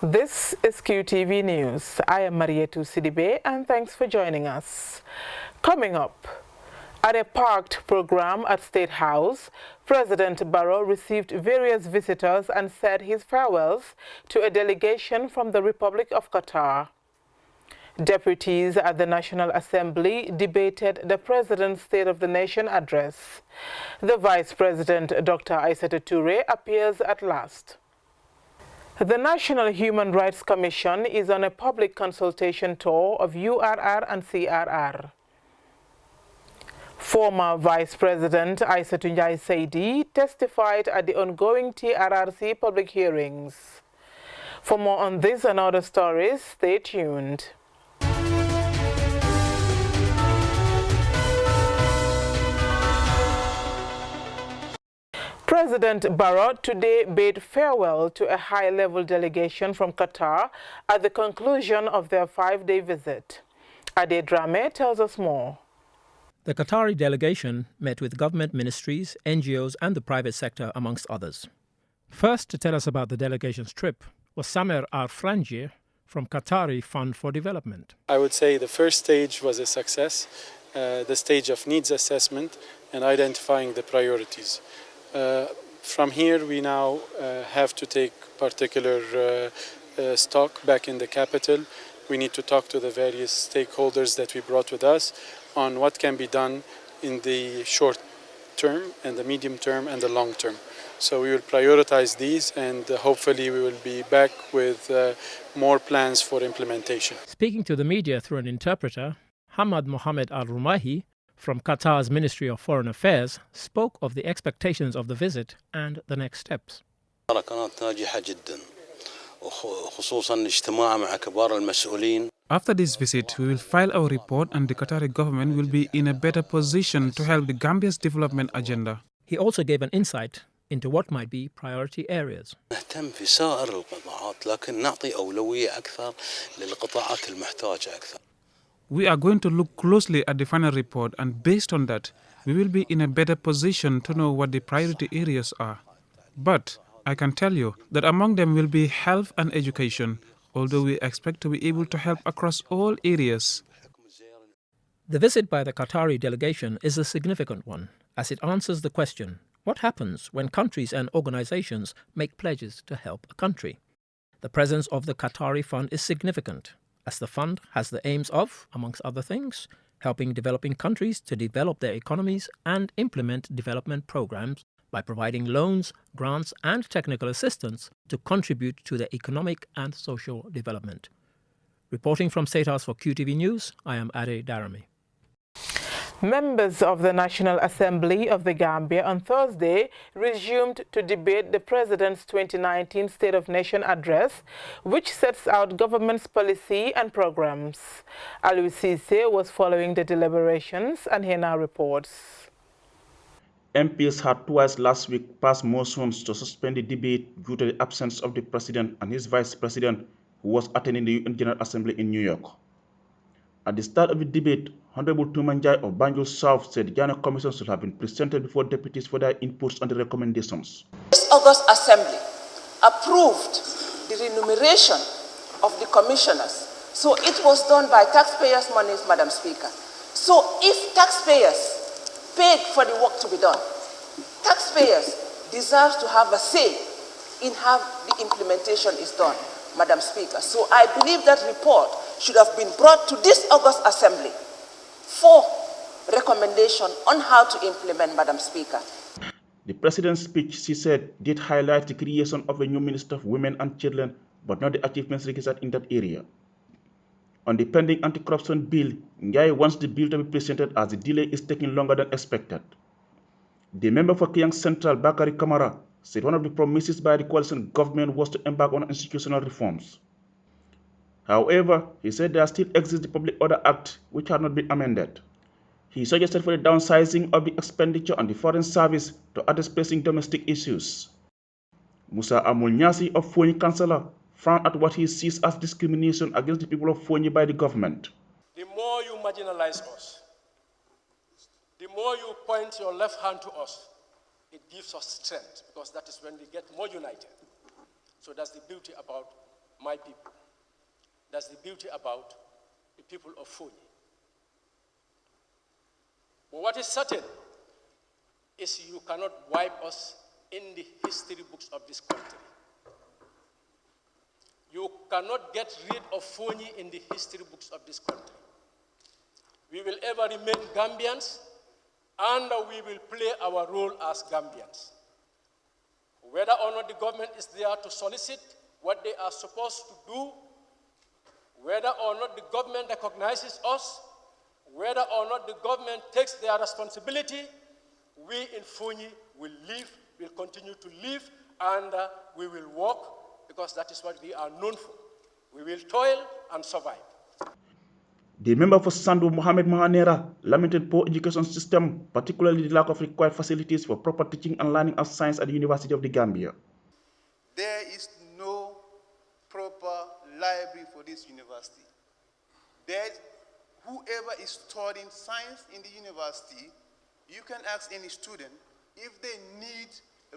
This is QTV News. I am Marietu Sidibe and thanks for joining us. Coming up, at a parked program at State House, President Barrow received various visitors and said his farewells to a delegation from the Republic of Qatar. Deputies at the National Assembly debated the President's State of the Nation address. The Vice President, Dr. Aissatou Touré, appears at last. The National Human Rights Commission is on a public consultation tour of URR and CRR. Former Vice President Aissatou Saidi testified at the ongoing TRRC public hearings. For more on this and other stories, stay tuned. President Barrow today bade farewell to a high-level delegation from Qatar at the conclusion of their 5-day visit. Ade Drame tells us more. The Qatari delegation met with government ministries, NGOs and the private sector, amongst others. First to tell us about the delegation's trip was Samer Al-Franji from Qatari Fund for Development. I would say the first stage was a success, the stage of needs assessment and identifying the priorities. From here we now have to take particular stock back in the capital. We need to talk to the various stakeholders that we brought with us on what can be done in the short term and the medium term and the long term. So we will prioritize these and hopefully we will be back with more plans for implementation. Speaking to the media through an interpreter, Hamad Mohamed Al-Rumahi from Qatar's Ministry of Foreign Affairs spoke of the expectations of the visit and the next steps. After this visit, we will file our report and the Qatari government will be in a better position to help the Gambia's development agenda. He also gave an insight into what might be priority areas. We are going to look closely at the final report and based on that, we will be in a better position to know what the priority areas are. But I can tell you that among them will be health and education, although we expect to be able to help across all areas. The visit by the Qatari delegation is a significant one, as it answers the question, what happens when countries and organizations make pledges to help a country? The presence of the Qatari Fund is significant, as the fund has the aims of, amongst other things, helping developing countries to develop their economies and implement development programs by providing loans, grants and technical assistance to contribute to their economic and social development. Reporting from State House for QTV News, I am Ade Darami. Members of the National Assembly of the Gambia on Thursday resumed to debate the President's 2019 State of Nation address, which sets out government's policy and programs. Aliou Cisse was following the deliberations and he now reports. MPs had twice last week passed motions to suspend the debate due to the absence of the President and his Vice President, who was attending the UN General Assembly in New York. At the start of the debate, Honorable Tumanjai of Banjul South said the General Commission should have been presented before deputies for their inputs on the recommendations. This August Assembly approved the remuneration of the commissioners. So it was done by taxpayers' monies, Madam Speaker. So if taxpayers paid for the work to be done, taxpayers deserve to have a say in how the implementation is done, Madam Speaker. So I believe that report should have been brought to this August Assembly for recommendation on how to implement, Madam Speaker. The President's speech, she said, did highlight the creation of a new Minister of Women and Children, but not the achievements registered in that area. On the pending anti-corruption bill, Ndiaye wants the bill to be presented as the delay is taking longer than expected. The member for Kiang Central, Bakari Kamara, said one of the promises by the coalition government was to embark on institutional reforms. However, he said there still exists the Public Order Act, which had not been amended. He suggested for the downsizing of the expenditure on the Foreign Service to address pressing domestic issues. Musa Amul Nyasi of Fonyi Councillor frowned at what he sees as discrimination against the people of Fonyi by the government. The more you marginalize us, the more you point your left hand to us, it gives us strength, because that is when we get more united. So that's the beauty about my people. That's the beauty about the people of Fonyi. But what is certain is you cannot wipe us in the history books of this country. You cannot get rid of Fonyi in the history books of this country. We will ever remain Gambians, and we will play our role as Gambians. Whether or not the government is there to solicit what they are supposed to do, whether or not the government recognizes us, whether or not the government takes their responsibility, we in Fonyi will live, will continue to live, and we will work, because that is what we are known for. We will toil and survive. The member for Sandu, Mohamed Mahanera, lamented poor education system, particularly the lack of required facilities for proper teaching and learning of science at the University of the Gambia. There is no proper library for this university. Whoever is studying science in the university, you can ask any student, if they need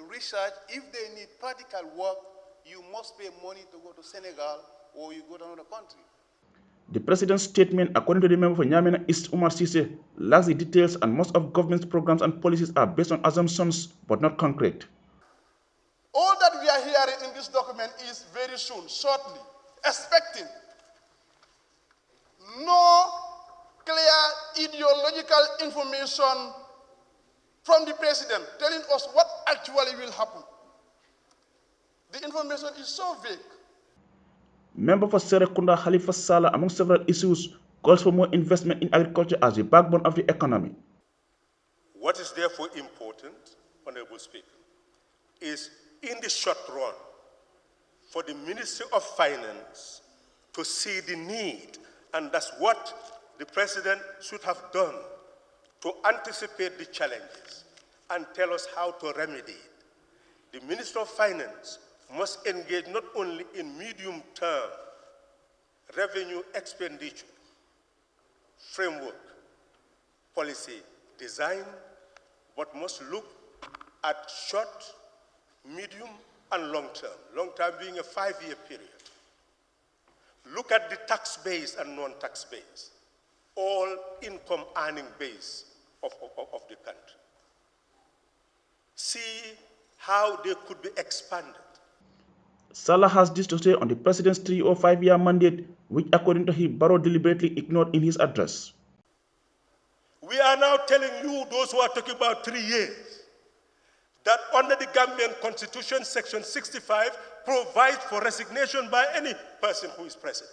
research, if they need practical work, you must pay money to go to Senegal or you go to another country. The president's statement, according to the member for Nyamena East, Umar Sise, lacks the details, and most of government's programs and policies are based on assumptions but not concrete. All that we are hearing in this document is very soon, shortly, expecting no clear ideological information from the president telling us what actually will happen. The information is so vague. Member for Serekunda Khalifa Sallah, among several issues, calls for more investment in agriculture as the backbone of the economy. What is therefore important, Honorable Speaker, is in the short run for the Ministry of Finance to see the need, and that's what the President should have done, to anticipate the challenges and tell us how to remedy it. The Minister of Finance must engage not only in medium-term revenue expenditure, framework, policy design, but must look at short, medium, and long-term. Long-term being a 5-year period. Look at the tax base and non-tax base, all income earning base of the country. See how they could be expanded. Salah has this to say on the president's 3 or 5-year mandate, which according to him, Barrow deliberately ignored in his address. We are now telling you, those who are talking about 3 years, that under the Gambian Constitution, Section 65 provides for resignation by any person who is president.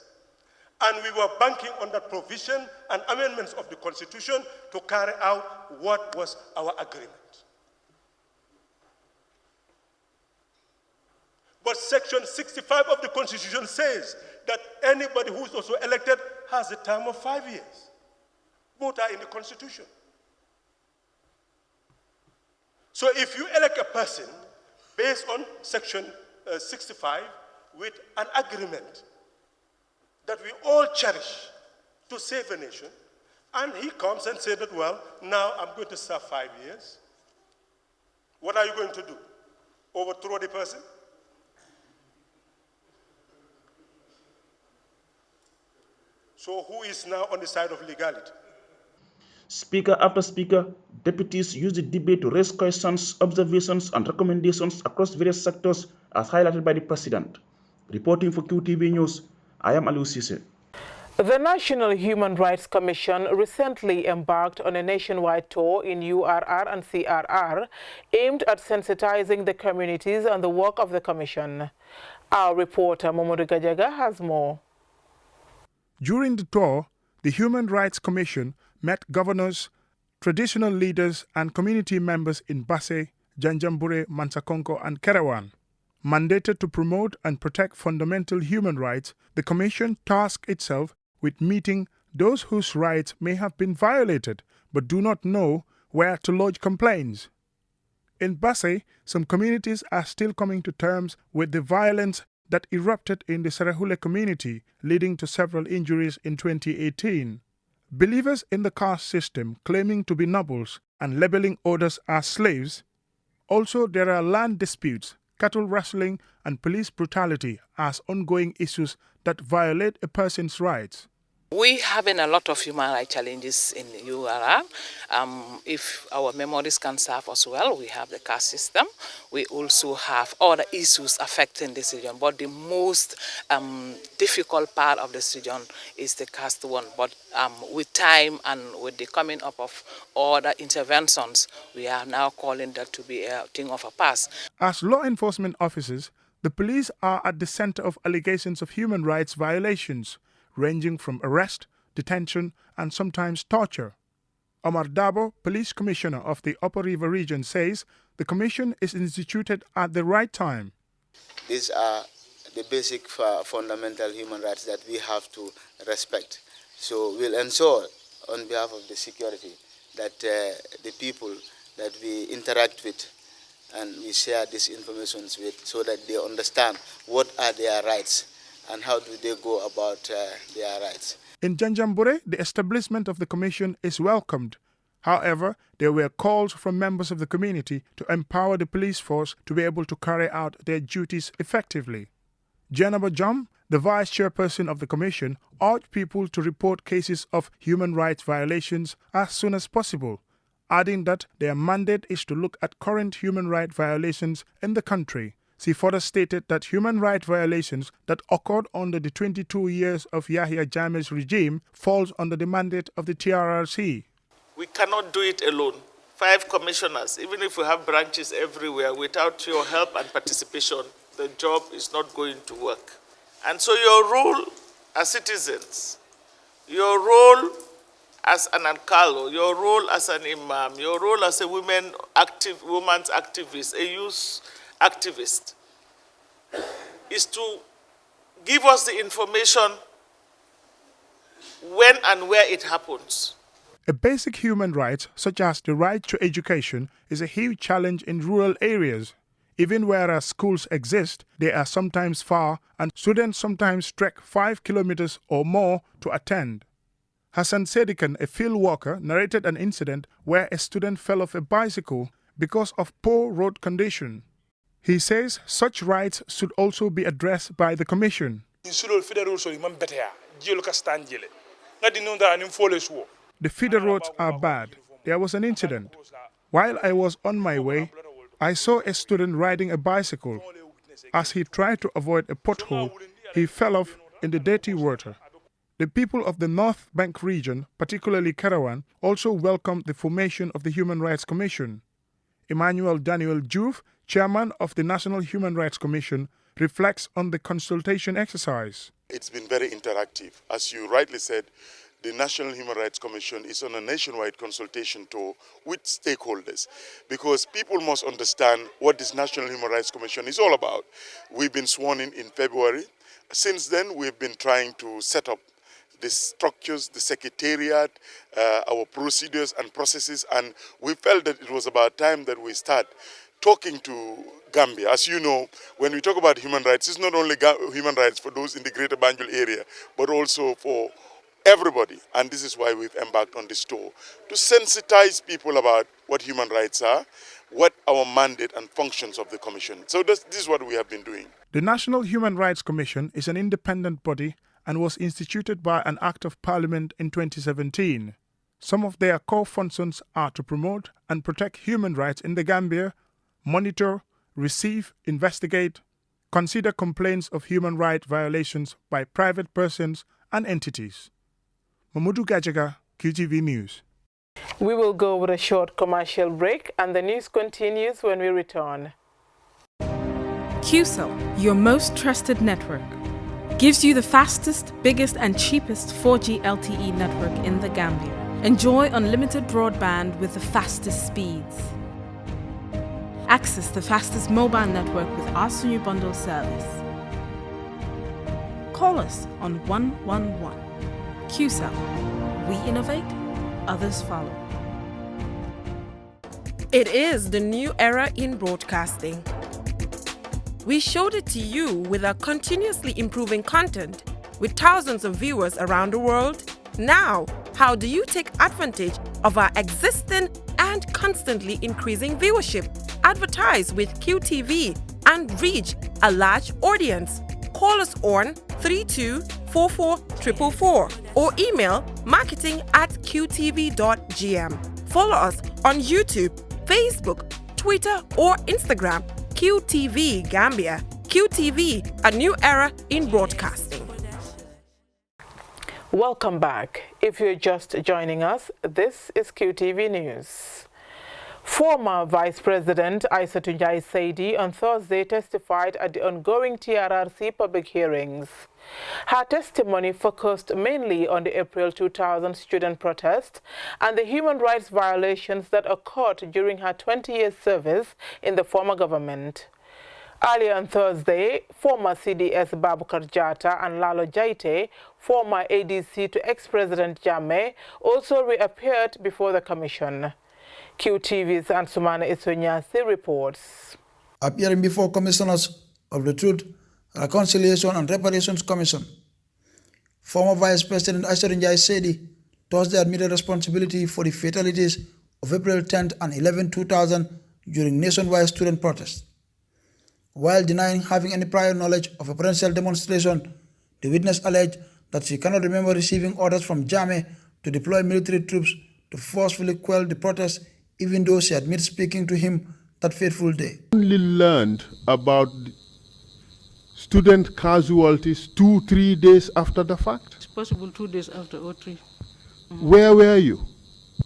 And we were banking on that provision and amendments of the Constitution to carry out what was our agreement. But Section 65 of the Constitution says that anybody who is also elected has a term of 5 years. Both are in the Constitution. So if you elect a person based on Section 65 with an agreement that we all cherish to save a nation, and he comes and says that, well, now I'm going to serve 5 years, what are you going to do? Overthrow the person? So who is now on the side of legality? Speaker after speaker, deputies use the debate to raise questions, observations, and recommendations across various sectors as highlighted by the president. Reporting for QTV News, I am Aliou Cisse. The National Human Rights Commission recently embarked on a nationwide tour in URR and CRR aimed at sensitizing the communities on the work of the commission. Our reporter Momodu Gajaga has more. During the tour, the Human Rights Commission met governors, traditional leaders and community members in Basse, Janjambure, Mansakonko and Kerewan. Mandated to promote and protect fundamental human rights, the Commission tasked itself with meeting those whose rights may have been violated but do not know where to lodge complaints. In Basse, some communities are still coming to terms with the violence that erupted in the Serahule community, leading to several injuries in 2018. Believers in the caste system claiming to be nobles and labeling others as slaves. Also, there are land disputes cattle rustling, and police brutality as ongoing issues that violate a person's rights. We having a lot of human rights challenges in URR. If our memories can serve us well, we have the caste system. We also have other issues affecting this region, but the most difficult part of this region is the caste one. But with time and with the coming up of other interventions, we are now calling that to be a thing of a past. As law enforcement officers, the police are at the center of allegations of human rights violations, ranging from arrest, detention, and sometimes torture. Omar Dabo, Police Commissioner of the Upper River Region, says the commission is instituted at the right time. These are the basic fundamental human rights that we have to respect. So we'll ensure, on behalf of the security, that the people that we interact with and we share these information with, so that they understand what are their rights and how do they go about their rights. In Janjambure, the establishment of the commission is welcomed. However, there were calls from members of the community to empower the police force to be able to carry out their duties effectively. Janaba Jam, the vice chairperson of the commission, urged people to report cases of human rights violations as soon as possible, adding that their mandate is to look at current human rights violations in the country. She further stated that human rights violations that occurred under the 22 years of Yahya Jammeh's regime falls under the mandate of the TRRC. We cannot do it alone. 5 commissioners, even if we have branches everywhere, without your help and participation, the job is not going to work. And so your role as citizens, your role as an alcalde, your role as an imam, your role as a women's activist, a youth activist, is to give us the information when and where it happens. A basic human right, such as the right to education, is a huge challenge in rural areas. Even whereas schools exist, they are sometimes far and students sometimes trek 5 kilometers or more to attend. Hassan Sedikan, a field worker, narrated an incident where a student fell off a bicycle because of poor road condition. He says such rights should also be addressed by the Commission. The feeder roads are bad. There was an incident. While I was on my way, I saw a student riding a bicycle. As he tried to avoid a pothole, he fell off in the dirty water. The people of the North Bank region, particularly Karawan, also welcomed the formation of the Human Rights Commission. Emmanuel Daniel Juve, chairman of the National Human Rights Commission, reflects on the consultation exercise. It's been very interactive. As you rightly said, the National Human Rights Commission is on a nationwide consultation tour with stakeholders, because people must understand what this National Human Rights Commission is all about. We've been sworn in February. Since then, we've been trying to set up the structures, the secretariat, our procedures and processes, and we felt that it was about time that we start talking to Gambia. As you know, when we talk about human rights, it's not only human rights for those in the Greater Banjul area, but also for everybody. And this is why we've embarked on this tour, to sensitize people about what human rights are, what our mandate and functions of the Commission. So this is what we have been doing. The National Human Rights Commission is an independent body and was instituted by an Act of Parliament in 2017. Some of their core functions are to promote and protect human rights in the Gambia, monitor, receive, investigate, consider complaints of human rights violations by private persons and entities. Mamudu Gajaga, QTV News. We will go with a short commercial break and the news continues when we return. QCell, your most trusted network, gives you the fastest, biggest and cheapest 4G LTE network in the Gambia. Enjoy unlimited broadband with the fastest speeds. Access the fastest mobile network with our Sunyu Bundle service. Call us on 111. QCell. We innovate, others follow. It is the new era in broadcasting. We showed it to you with our continuously improving content with thousands of viewers around the world. Now, how do you take advantage of our existing and constantly increasing viewership? Advertise with QTV and reach a large audience. Call us on 3244 or email marketing@qtv.gm. Follow us on YouTube, Facebook, Twitter, or Instagram. QTV Gambia. QTV, a new era in broadcasting. Welcome back. If you're just joining us, this is QTV News. Former Vice President Aissatou Njie Saidi on Thursday testified at the ongoing TRRC public hearings. Her testimony focused mainly on the April 2000 student protest and the human rights violations that occurred during her 20-year service in the former government. Earlier on Thursday, former CDS Babukar Jatta and Lalo Jaite, former ADC to ex-President Jammeh, also reappeared before the commission. QTV's Ansumana Isonyasi reports. Appearing before commissioners of the Truth, Reconciliation and Reparations Commission, former Vice President Aissatou Njie Saidi Thursday admitted responsibility for the fatalities of April 10th and 11th, 2000 during nationwide student protests. While denying having any prior knowledge of a potential demonstration, the witness alleged that she cannot remember receiving orders from Jammeh to deploy military troops to forcefully quell the protests, even though she admits speaking to him that fateful day. Only learned about student casualties 2-3 days after the fact? It's possible 2 days after or 3. Where were you?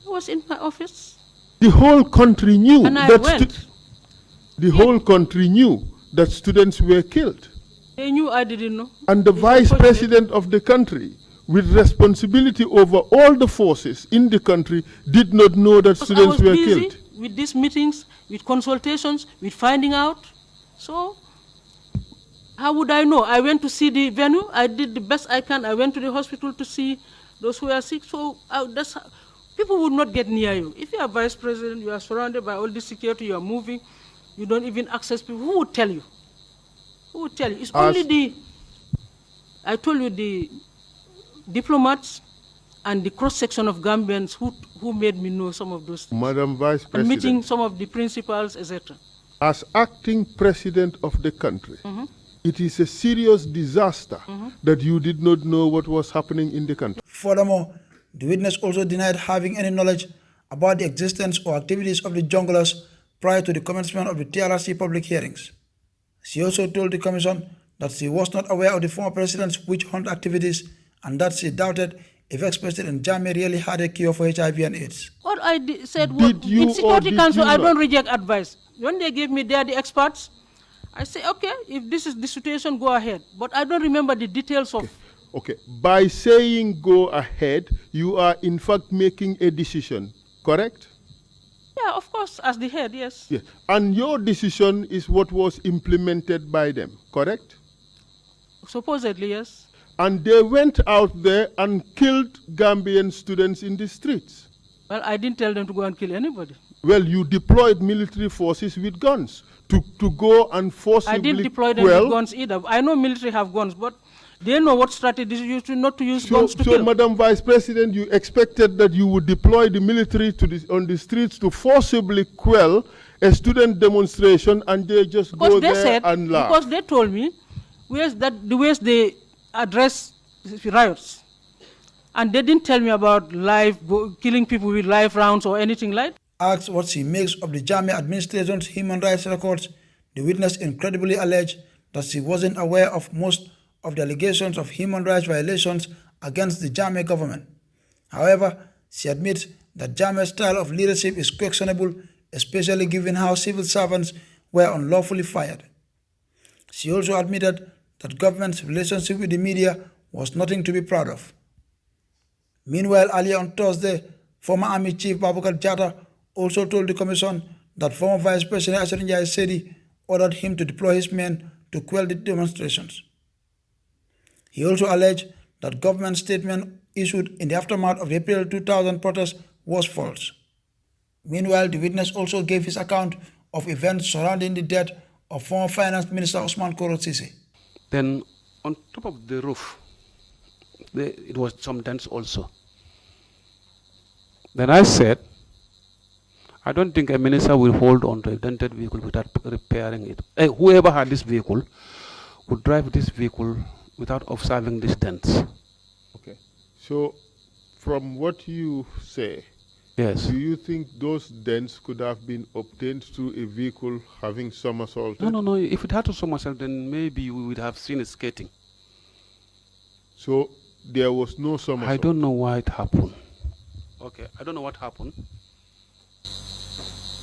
I was in my office. The whole country knew And I that went. the whole country knew that students were killed. They knew I didn't know. And the vice president of the country, with responsibility over all the forces in the country, did not know that students were killed. With these meetings, with consultations, with finding out. So, how would I know? I went to see the venue. I did the best I can. I went to the hospital to see those who are sick. So, that's how, people would not get near you. If you are vice president, you are surrounded by all this security, you are moving, you don't even access people. Who would tell you? Who would tell you? It's only I told you, the diplomats and the cross-section of Gambians who made me know some of those things. Madam Vice President, and meeting some of the principals, etc. as acting president of the country, it is a serious disaster that you did not know what was happening in the country. Furthermore, the witness also denied having any knowledge about the existence or activities of the junglers prior to the commencement of the TRRC public hearings. She also told the commission that she was not aware of the former president's witch hunt activities and that she doubted if ex-president Jammeh really had a cure for HIV and AIDS. What I said was, in Security Council, I don't reject advice. When they gave me there the experts, I say, okay, if this is the situation, go ahead. But I don't remember the details of... Okay, by saying go ahead, you are in fact making a decision, correct? Yeah, of course, as the head, yes. Yeah. And your decision is what was implemented by them, correct? Supposedly, yes. And they went out there and killed Gambian students in the streets. Well, I didn't tell them to go and kill anybody. Well, you deployed military forces with guns to go and forcibly I didn't deploy them with guns either. I know military have guns, but they know what strategy to use not to use guns to kill. So, Madam Vice President, you expected that you would deploy the military on the streets to forcibly quell a student demonstration, and they just go there and laugh. Because they told me the ways they address riots. And they didn't tell me about killing people with live rounds or anything like that. Asked what she makes of the Jammeh administration's human rights records, the witness incredibly alleged that she wasn't aware of most of the allegations of human rights violations against the Jammeh government. However, she admits that Jammeh's style of leadership is questionable, especially given how civil servants were unlawfully fired. She also admitted that government's relationship with the media was nothing to be proud of. Meanwhile, earlier on Thursday, former Army Chief Babukar Jatta also told the commission that former Vice President Aissatou Njie Saidi ordered him to deploy his men to quell the demonstrations. He also alleged that government statement issued in the aftermath of the April 2000 protest was false. Meanwhile, the witness also gave his account of events surrounding the death of former Finance Minister Ousmane Koro Cissé. Then on top of the roof, it was some dents also. Then I said, I don't think a minister will hold on to a dented vehicle without repairing it. Whoever had this vehicle would drive this vehicle without observing these dents. Okay. So, from what you say, yes, do you think those dents could have been obtained through a vehicle having somersaulted? No. If it had to somersault, then maybe we would have seen it skating. So, there was no somersault? I don't know why it happened. Okay, I don't know what happened.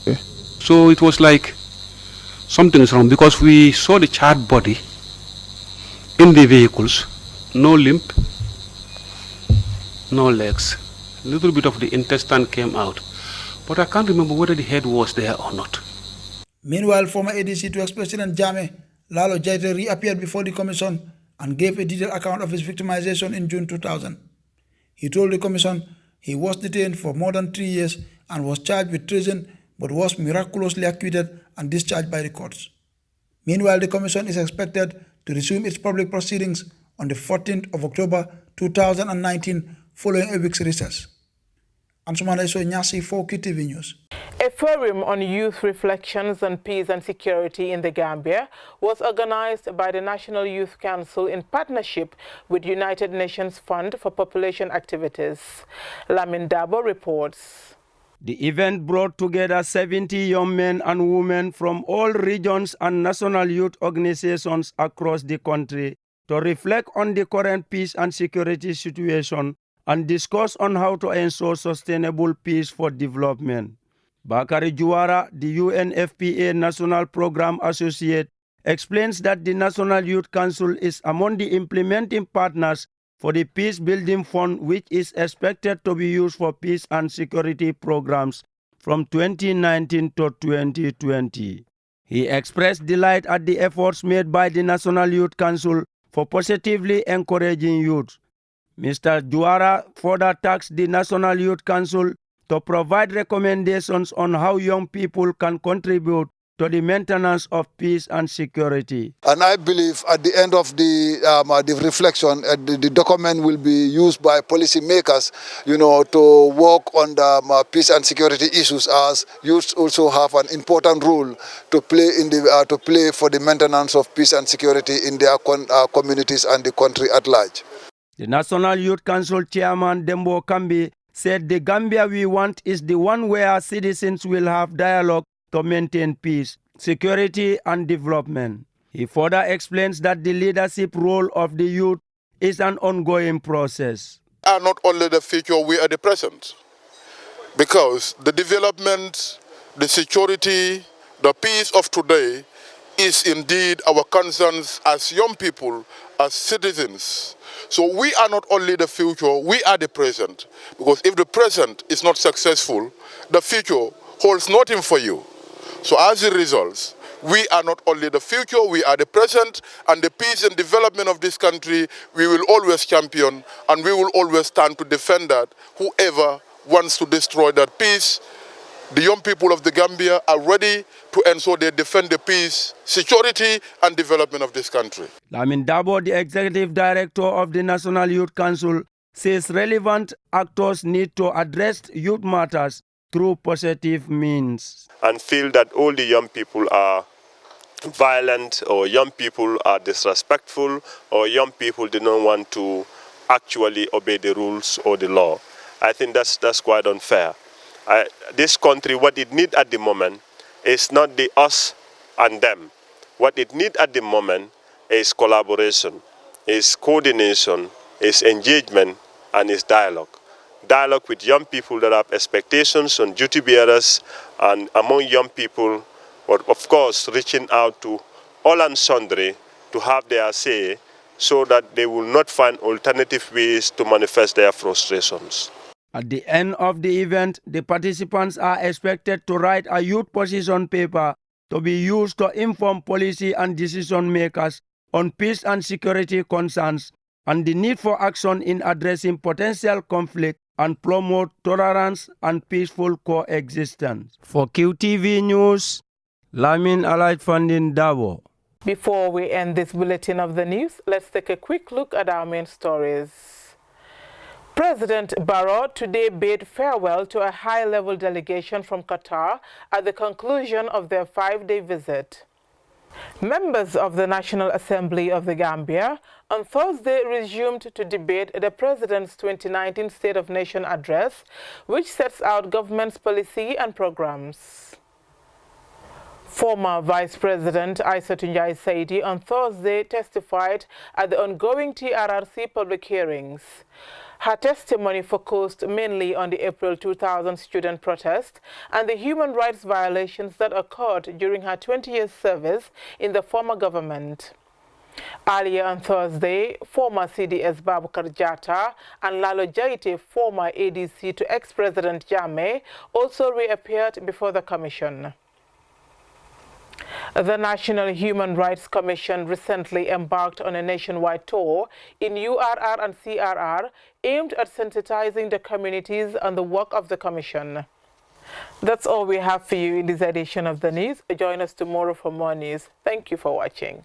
Okay. So it was like something is wrong because we saw the charred body in the vehicles, no limb, no legs. A little bit of the intestine came out, but I can't remember whether the head was there or not. Meanwhile, former ADC to ex-President Jammeh, Lalo Jaite, reappeared before the commission and gave a detailed account of his victimization in June 2000. He told the commission he was detained for more than 3 years and was charged with treason, but was miraculously acquitted and discharged by the courts. Meanwhile, the commission is expected to resume its public proceedings on the 14th of October 2019 following a week's recess. Ansumana Iso Nyasi for QTV News. A forum on youth reflections on peace and security in the Gambia was organized by the National Youth Council in partnership with United Nations Fund for Population Activities. Lamin Dabo reports. The event brought together 70 young men and women from all regions and national youth organizations across the country to reflect on the current peace and security situation and discuss on how to ensure sustainable peace for development. Bakari Juara, the UNFPA National Program Associate, explains that the National Youth Council is among the implementing partners for the Peace Building Fund, which is expected to be used for peace and security programs from 2019 to 2020. He expressed delight at the efforts made by the National Youth Council for positively encouraging youth. Mr. Juara further tasked the National Youth Council to provide recommendations on how young people can contribute to the maintenance of peace and security. And I believe at the end of the reflection, the document will be used by policymakers, to work on the peace and security issues, as youth also have an important role to play for the maintenance of peace and security in their communities and the country at large. The National Youth Council Chairman Dembo Kambi said the Gambia we want is the one where citizens will have dialogue to maintain peace, security and development. He further explains that the leadership role of the youth is an ongoing process. We are not only the future, we are the present. Because the development, the security, the peace of today is indeed our concerns as young people, as citizens. So we are not only the future, we are the present. Because if the present is not successful, the future holds nothing for you. So as a result, we are not only the future, we are the present, and the peace and development of this country, we will always champion, and we will always stand to defend that. Whoever wants to destroy that peace, the young people of the Gambia are ready to ensure they defend the peace, security, and development of this country. Lamin Dabo, the Executive Director of the National Youth Council, says relevant actors need to address youth matters through positive means. And feel that all the young people are violent, or young people are disrespectful, or young people do not want to actually obey the rules or the law. I think that's quite unfair. This country, what it needs at the moment is not the us and them. What it needs at the moment is collaboration, is coordination, is engagement, and is dialogue. Dialogue with young people that have expectations on duty bearers, and among young people, but of course reaching out to all and sundry to have their say, so that they will not find alternative ways to manifest their frustrations. At the end of the event, the participants are expected to write a youth position paper to be used to inform policy and decision makers on peace and security concerns and the need for action in addressing potential conflict and promote tolerance and peaceful coexistence. For QTV News, Lamin Alaifandin Dabo. Before we end this bulletin of the news, let's take a quick look at our main stories. President Barrow today bade farewell to a high-level delegation from Qatar at the conclusion of their 5-day visit. Members of the National Assembly of the Gambia on Thursday resumed to debate the President's 2019 State of Nation address, which sets out government's policy and programs. Former Vice President Aissatou Njie Saidi on Thursday testified at the ongoing TRRC public hearings. Her testimony focused mainly on the April 2000 student protest and the human rights violations that occurred during her 20-year service in the former government. Earlier on Thursday, former CDS Babukar Jatta and Lalo Jaite, former ADC to ex-President Jammeh, also reappeared before the commission. The National Human Rights Commission recently embarked on a nationwide tour in URR and CRR aimed at sensitizing the communities on the work of the commission. That's all we have for you in this edition of the news. Join us tomorrow for more news. Thank you for watching.